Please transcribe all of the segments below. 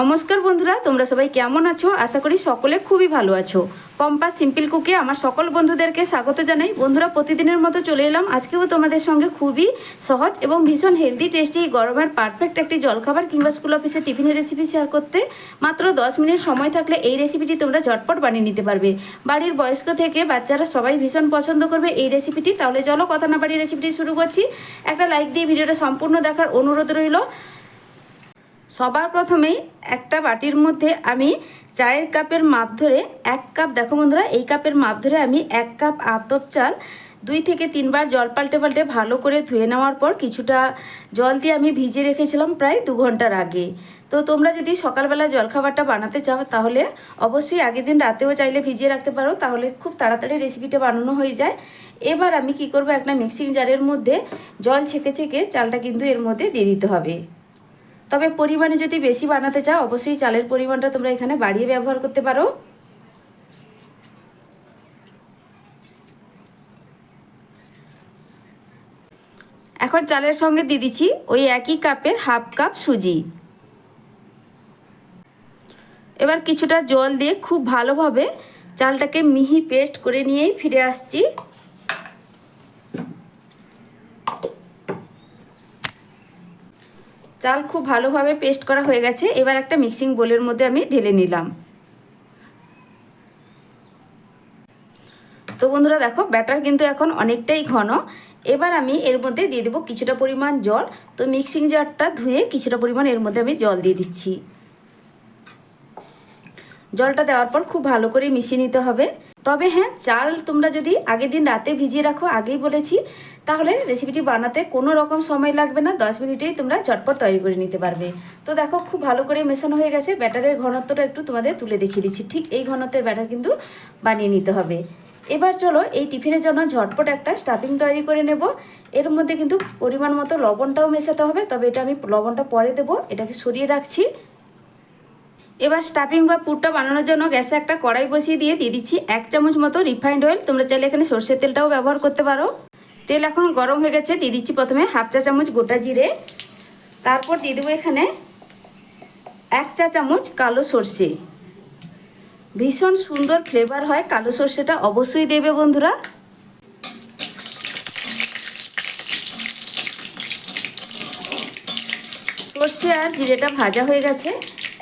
নমস্কার বন্ধুরা, তোমরা সবাই কেমন আছো? আশা করি সকলে খুবই ভালো আছো। পম্পা সিম্পল কুকে আমার সকল বন্ধুদেরকে স্বাগত জানাই। বন্ধুরা, প্রতিদিনের মতো চলে এলাম আজকেও তোমাদের সঙ্গে খুবই সহজ এবং ভীষণ হেলদি টেস্টি গরমের পারফেক্ট একটি জলখাবার কিংবা স্কুল অফিসে টিফিনের রেসিপি শেয়ার করতে। মাত্র 10 মিনিট সময় থাকলে এই রেসিপিটি তোমরা ঝটপট বানিয়ে নিতে পারবে। বাড়ির বয়স্ক থেকে বাচ্চারা সবাই ভীষণ পছন্দ করবে এই রেসিপিটি। তাহলে চলো কথা না বাড়িয়ে রেসিপিটি শুরু করছি। একটা লাইক দিয়ে ভিডিওটা সম্পূর্ণ দেখার অনুরোধ রইল। সবার প্রথমেই একটা বাটির মধ্যে আমি চায়ের কাপের মাপ ধরে 1 কাপ, দেখো বন্ধুরা এই কাপের মাপ ধরে আমি 1 কাপ আতপ চাল 2 থেকে 3 বার জল পাল্টে পাল্টে ভালো করে ধুয়ে নেওয়ার পর কিছুটা জল দিয়ে আমি ভিজিয়ে রেখেছিলাম প্রায় 2 ঘন্টার আগে। তো তোমরা যদি সকালবেলা জলখাবারটা বানাতে চাও তাহলে অবশ্যই আগের দিন রাতেও চাইলে ভিজিয়ে রাখতে পারো, তাহলে খুব তাড়াতাড়ি রেসিপিটা বানানো হয়ে যায়। এবার আমি কি করব, একটা মিক্সিং জারের মধ্যে জল ছেঁকে ছেঁকে চালটা কিন্তু এর মধ্যে দিয়ে দিতে হবে। তবে পরিমাণে যদি বেশি বানাতে চাও অবশ্যই চালের পরিমাণটা তোমরা এখানে বাড়িয়ে ব্যবহার করতে পারো। এখন চালের সঙ্গে দিয়ে দিচ্ছি ওই একই কাপের হাফ কাপ সুজি। এবার কিছুটা জল দিয়ে খুব ভালোভাবে চালটাকে মিহি পেস্ট করে নিয়েই ফিরে আসছি। চাল খুব ভালোভাবে পেস্ট করা হয়ে গেছে। এবার একটা মিক্সিং বোলের মধ্যে আমি ঢেলে নিলাম। তো বন্ধুরা দেখো ব্যাটার কিন্তু এখন অনেকটাই ঘন। এবার আমি এর মধ্যে দিয়ে দেবো কিছুটা পরিমাণ জল। তো মিক্সিং জারটা ধুয়ে কিছুটা পরিমাণ এর মধ্যে আমি জল দিয়ে দিচ্ছি। জলটা দেওয়ার পর খুব ভালো করে মিশিয়ে নিতে হবে। তবে হ্যাঁ, চাল তোমরা যদি আগের দিন রাতে ভিজিয়ে রাখো, আগেই বলেছি, তাহলে রেসিপিটি বানাতে কোনো রকম সময় লাগবে না, 10 মিনিটেই তোমরা ঝটপট তৈরি করে নিতে পারবে। তো দেখো খুব ভালো করে মেশানো হয়ে গেছে। ব্যাটারের ঘনত্বটা একটু তোমাদের তুলে দেখিয়ে দিচ্ছি। ঠিক এই ঘনত্বের ব্যাটার কিন্তু বানিয়ে নিতে হবে। এবার চলো এই টিফিনের জন্য ঝটপট একটা স্টাফিং তৈরি করে নেব। এর মধ্যে কিন্তু পরিমাণ মতো লবণটাও মেশাতে হবে, তবে এটা আমি লবণটা পরে দেবো। এটাকে সরিয়ে রাখছি। এবার স্টাফিং বা পুরটা বানানোর জন্য গ্যাসে একটা কড়াই বসিয়ে দিয়ে দিচ্ছি 1 চামচ মতো রিফাইন্ড অয়েল। তোমরা চাইলে এখানে সরষের তেলটাও ব্যবহার করতে পারো। তেল এখন গরম হয়ে গেছে। দিয়ে দিচ্ছি প্রথমে হাফ চা চামচ গোটা জিরে। তারপর দিয়ে দেবো এখানে 1 চা চামচ কালো সর্ষে। ভীষণ সুন্দর ফ্লেভার হয় কালো সর্ষেটা, অবশ্যই দেবে বন্ধুরা। সর্ষে আর জিরেটা ভাজা হয়ে গেছে।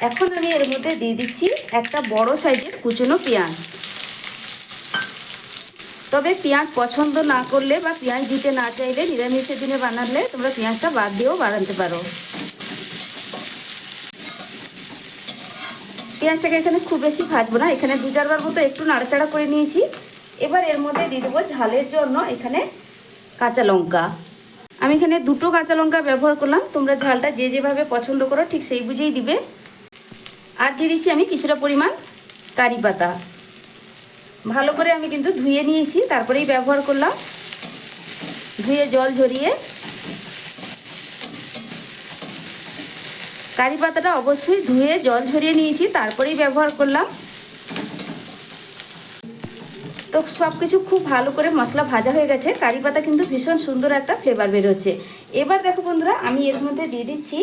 এখন আমি এর মধ্যে দিয়ে দিচ্ছি একটা বড় সাইজের কুচনো পেঁয়াজ। তবে পেঁয়াজ পছন্দ না করলে বা পেঁয়াজ দিতে না চাইলে নিরামিষের দিনে বানালে তোমরা পেঁয়াজটা বাদ দিয়েও বানাতে পারো। পেঁয়াজটাকে এখানে খুব বেশি ভাজবো না, এখানে 2-4 বার মতো একটু নাড়াচাড়া করে নিয়েছি। এবার এর মধ্যে দিয়ে দেবো ঝালের জন্য এখানে কাঁচা লঙ্কা। আমি এখানে 2টো কাঁচা লঙ্কা ব্যবহার করলাম। তোমরা ঝালটা যে যেভাবে পছন্দ করো ঠিক সেই বুঝেই দিবে। আর দিয়ে দিচ্ছি আমি কিছুটা পরিমাণ কারি পাতা। ভালো করে আমি কিন্তু ধুয়ে নিয়েছি, তারপরেই ব্যবহার করলাম। ধুয়ে জল ঝরিয়ে কারি পাতাটা অবশ্যই ধুয়ে জল ঝরিয়ে নিয়েছি, তারপরেই ব্যবহার করলাম। তো সব কিছু খুব ভালো করে মশলা ভাজা হয়ে গেছে। কারি পাতা কিন্তু ভীষণ সুন্দর একটা ফ্লেভার বেরোচ্ছে। এবার দেখো বন্ধুরা, আমি এর মধ্যে দিয়ে দিচ্ছি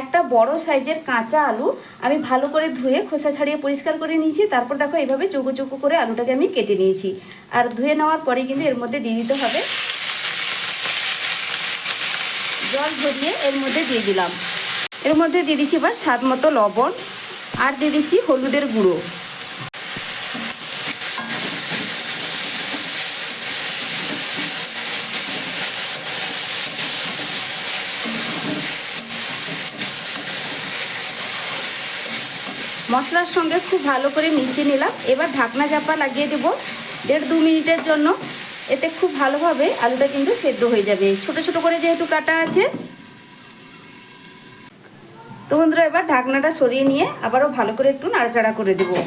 একটা বড় সাইজের কাঁচা আলু। আমি ভালো করে ধুয়ে খোসা ছাড়িয়ে পরিষ্কার করে নিয়েছি। তারপর দেখো এইভাবে চৌকো চৌকো করে আলুটাকে আমি কেটে নিয়েছি। আর ধুয়ে নেওয়ার পরে কিন্তু এর মধ্যে দিয়ে দিতে হবে। জল ঝরিয়ে এর মধ্যে দিয়ে দিলাম। এর মধ্যে দিয়ে দিচ্ছি এবার স্বাদ মতো লবণ। আর দিয়ে দিচ্ছি হলুদের গুঁড়ো। মশলার সঙ্গে খুব ভালো করে মিশিয়ে নিলাম। এবার ঢাকনা চাপা লাগিয়ে দেবো 1.5-2 মিনিটের জন্য। এতে খুব ভালোভাবে আলুটা কিন্তু সেদ্ধ হয়ে যাবে, ছোট ছোট করে যেহেতু কাটা আছে। তো বন্ধুরা, এবার ঢাকনাটা সরিয়ে নিয়ে আবারও ভালো করে একটু নাড়াচাড়া করে দেবো।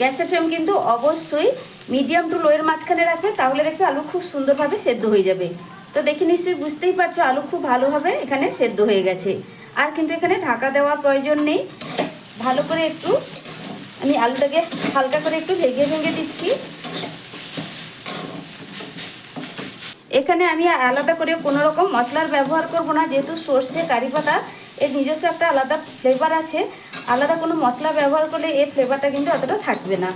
গ্যাসের ফ্লেম কিন্তু অবশ্যই মিডিয়াম টু লোয়ের মাঝখানে রাখবে, তাহলে দেখবে আলু খুব সুন্দরভাবে সেদ্ধ হয়ে যাবে। তো দেখে নিশ্চয়ই বুঝতেই পারছো আলু খুব ভালোভাবে এখানে সেদ্ধ হয়ে গেছে। আর কিন্তু এখানে ঢাকা দেওয়ার প্রয়োজন নেই। ভালো করে একটু আমি আলুটাকে হালকা করে একটু ভেঙে ভেঙে দিচ্ছি। এখানে আমি আলাদা করে কোনো রকম মশলার ব্যবহার করব না, যেহেতু সর্ষে কারি পাতা এর নিজস্ব একটা আলাদা ফ্লেভার আছে। আলাদা কোনো মশলা ব্যবহার করলে এর ফ্লেভারটা কিন্তু অতটা থাকবে না।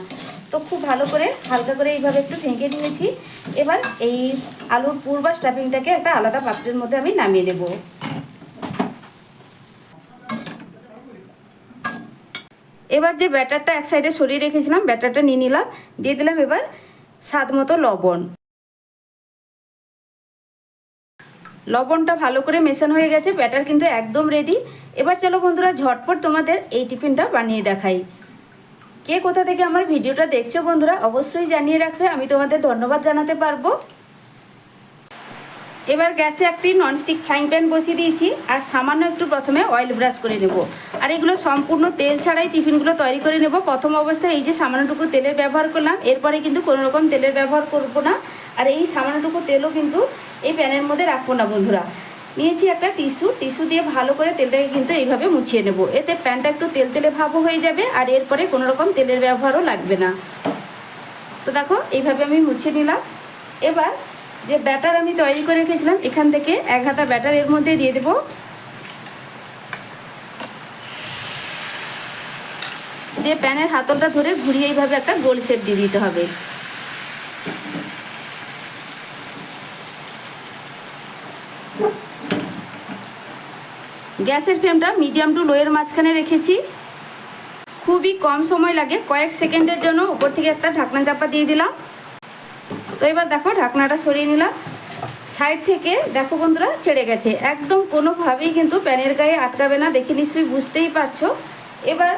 তো খুব ভালো করে হালকা করে এইভাবে একটু ভেঙে নিয়েছি। এবার এই আলুর পুর বা স্টাফিংটাকে একটা আলাদা পাত্রের মধ্যে আমি নামিয়ে নেব। এবার যে ব্যাটারটা এক সাইডে সরিয়ে রেখেছিলাম, ব্যাটারটা নিয়ে নিলাম, দিয়ে দিলাম এবার স্বাদ মতো লবণ। লবণটা ভালো করে মেশানো হয়ে গেছে, ব্যাটার কিন্তু একদম রেডি। এবার চলো বন্ধুরা ঝটপট তোমাদের এই টিফিনটা বানিয়ে দেখাই। কে কোথা থেকে আমার ভিডিওটা দেখছো বন্ধুরা অবশ্যই জানিয়ে রাখবে, আমি তোমাদের ধন্যবাদ জানাতে পারবো। এবার গ্যাসে একটি ননস্টিক ফ্রাইং প্যান বসিয়ে দিয়েছি, আর সামান্য একটু প্রথমে অয়েল ব্রাশ করে নেব। আর এগুলো সম্পূর্ণ তেল ছাড়াই টিফিনগুলো তৈরি করে নেব। প্রথম অবস্থায় এই যে সামান্যটুকু তেলের ব্যবহার করলাম, এরপরে কিন্তু কোনো রকম তেলের ব্যবহার করব না। আর এই সামান্যটুকু তেলও কিন্তু এই প্যানের মধ্যে রাখবো না বন্ধুরা। নিয়েছি একটা টিস্যু দিয়ে ভালো করে তেলটাকে কিন্তু এইভাবে মুছিয়ে নেব। এতে প্যানটা একটু তেল তেলে ভাবও হয়ে যাবে, আর এরপরে কোনো রকম তেলের ব্যবহারও লাগবে না। তো দেখো এইভাবে আমি মুছিয়ে নিলাম। এবার যে ব্যাটার আমি তৈরি করে রেখেছিলাম, এখান থেকে এক হাতা ব্যাটার এর মধ্যে দিয়ে দেব। দিয়ে প্যানের হাতলটা ধরে ঘুরিয়ে এইভাবে একটা গোল শেপ দিয়ে দিতে হবে। গ্যাসের ফ্লেমটা মিডিয়াম টু লোয়ের মাঝখানে রেখেছি। খুবই কম সময় লাগে, কয়েক সেকেন্ডের জন্য উপর থেকে একটা ঢাকনা চাপা দিয়ে দিলাম। তো এবার দেখো ঢাকনাটা সরিয়ে নিলাম। সাইড থেকে দেখো বন্ধুরা ছেড়ে গেছে, একদম কোনোভাবেই কিন্তু প্যানের গায়ে আটকাবে না, দেখে নিশ্চয়ই বুঝতেই পারছো। এবার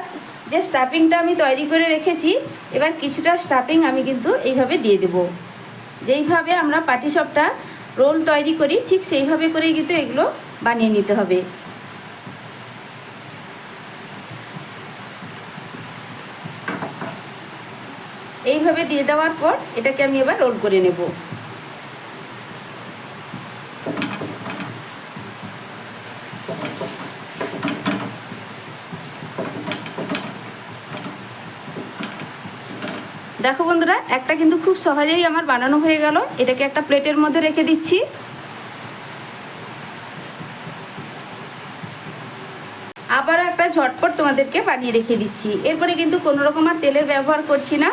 যে স্টাফিংটা আমি তৈরি করে রেখেছি, এবার কিছুটা স্টাফিং আমি কিন্তু এইভাবে দিয়ে দেব। যেইভাবে আমরা পাটিসাপটা রোল তৈরি করি ঠিক সেইভাবে করেই কিন্তু এগুলো বানিয়ে নিতে হবে। এইভাবে দিয়ে দেওয়ার পর এটাকে আমি এবার রোল করে নেব। দেখো বন্ধুরা একটা কিন্তু খুব সহজেই আমার বানানো হয়ে গেল। এটাকে একটা প্লেটের মধ্যে রেখে দিচ্ছি। আবারও একটা ঝটপট তোমাদেরকে বানিয়ে রেখে দিচ্ছি। এরপরে কিন্তু কোনো রকম আর তেলের ব্যবহার করছি না।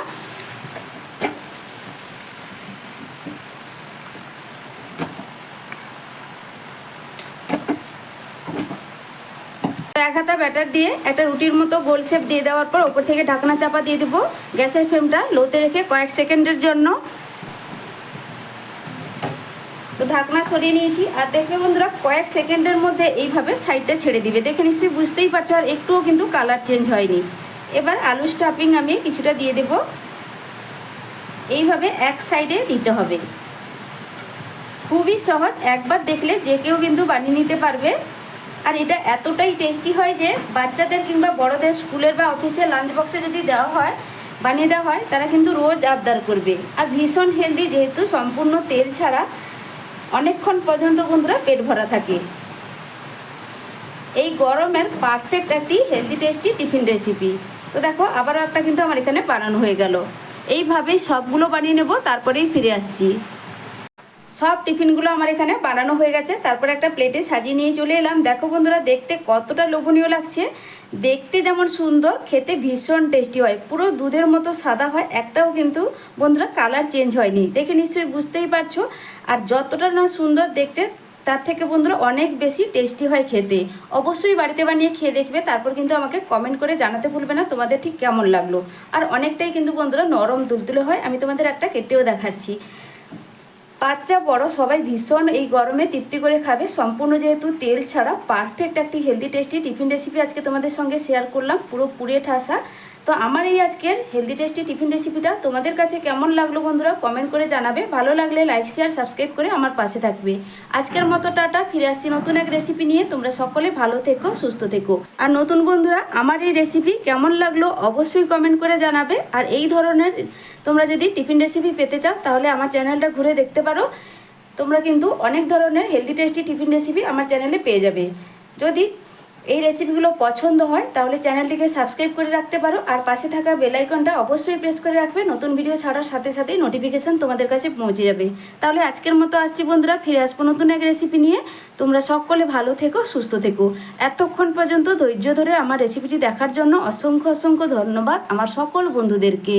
এক হাতা ব্যাটার দিয়ে একটা রুটির মতো গোল শেপ দিয়ে দেওয়ার পর ওপর থেকে ঢাকনা চাপা দিয়ে দেবো। গ্যাসের ফ্লেমটা লোতে রেখে কয়েক সেকেন্ডের জন্য। তো ঢাকনা সরিয়ে নিয়েছি, আর দেখবে বন্ধুরা কয়েক সেকেন্ডের মধ্যে এইভাবে সাইডটা ছেড়ে দিবে। দেখে নিশ্চয়ই বুঝতেই পারছো, আর একটুও কিন্তু কালার চেঞ্জ হয়নি। এবার আলু স্টাফিং আমি কিছুটা দিয়ে দেব। এইভাবে এক সাইডে দিতে হবে। খুবই সহজ, একবার দেখলে যে কেউ কিন্তু বানিয়ে নিতে পারবে। আর এটা এতটাই টেস্টি হয় যে বাচ্চাদের কিংবা বড়দের স্কুলের বা অফিসে লাঞ্চ বক্সে যদি দেওয়া হয়, বানিয়ে দেওয়া হয়, তারা কিন্তু রোজ আবদার করবে। আর ভীষণ হেলদি, যেহেতু সম্পূর্ণ তেল ছাড়া অনেকক্ষণ পর্যন্ত বন্ধুরা পেট ভরা থাকে। এই গরমের পারফেক্ট একটি হেলদি টেস্টি টিফিন রেসিপি। তো দেখো আবারও একটা কিন্তু আমার এখানে বানানো হয়ে গেল। এইভাবেই সবগুলো বানিয়ে নেব, তারপরেই ফিরে আসছি। সব টিফিনগুলো আমার এখানে বানানো হয়ে গেছে, তারপরে একটা প্লেটে সাজিয়ে নিয়ে চলে এলাম। দেখো বন্ধুরা দেখতে কতটা লোভনীয় লাগছে। দেখতে যেমন সুন্দর, খেতে ভীষণ টেস্টি হয়। পুরো দুধের মতো সাদা হয়, একটাও কিন্তু বন্ধুরা কালার চেঞ্জ হয়নি। দেখে নিশ্চয়ই বুঝতেই পারছো। আর যতটা না সুন্দর দেখতে, তার থেকে বন্ধুরা অনেক বেশি টেস্টি হয় খেতে। অবশ্যই বাড়িতে বানিয়ে খেয়ে দেখবে, তারপর কিন্তু আমাকে কমেন্ট করে জানাতে ভুলবে না তোমাদের ঠিক কেমন লাগলো। আর অনেকটাই কিন্তু বন্ধুরা নরম তুলতুলে হয়। আমি তোমাদের একটা কেটেও দেখাচ্ছি। বাচ্চা বড় সবাই ভীষণ এই গরমে তৃপ্তি করে খাবে। সম্পূর্ণ যেহেতু তেল ছাড়া পারফেক্ট একটি হেলদি টেস্টি টিফিন রেসিপি আজকে তোমাদের সঙ্গে শেয়ার করলাম, পুরো পুড়িয়ে ঠাসা। তো আমার এই আজকের হেলদি টেস্টি টিফিন রেসিপিটা তোমাদের কাছে কেমন লাগলো বন্ধুরা কমেন্ট করে জানাবে। ভালো লাগলে লাইক শেয়ার সাবস্ক্রাইব করে আমার পাশে থাকবে। আজকের মতো টাটা, ফিরে আসছি নতুন এক রেসিপি নিয়ে। তোমরা সকলে ভালো থেকো, সুস্থ থেকো। আর নতুন বন্ধুরা আমার এই রেসিপি কেমন লাগলো অবশ্যই কমেন্ট করে জানাবে। আর এই ধরনের তোমরা যদি টিফিন রেসিপি পেতে চাও তাহলে আমার চ্যানেলটা ঘুরে দেখতে পারো। তোমরা কিন্তু অনেক ধরনের হেলদি টেস্টি টিফিন রেসিপি আমার চ্যানেলে পেয়ে যাবে। যদি এই রেসিপিগুলো পছন্দ হয় তাহলে চ্যানেলটিকে সাবস্ক্রাইব করে রাখতে পারো, আর পাশে থাকা বেল আইকনটা অবশ্যই প্রেস করে রাখবে। নতুন ভিডিও ছাড়ার সাথে সাথেই নোটিফিকেশন তোমাদের কাছে পৌঁছে যাবে। তাহলে আজকের মতো আসছি বন্ধুরা, ফিরে আসবো নতুন এক রেসিপি নিয়ে। তোমরা সকলে ভালো থেকো, সুস্থ থেকো। এতক্ষণ পর্যন্ত ধৈর্য ধরে আমার রেসিপিটি দেখার জন্য অসংখ্য অসংখ্য ধন্যবাদ আমার সকল বন্ধুদেরকে।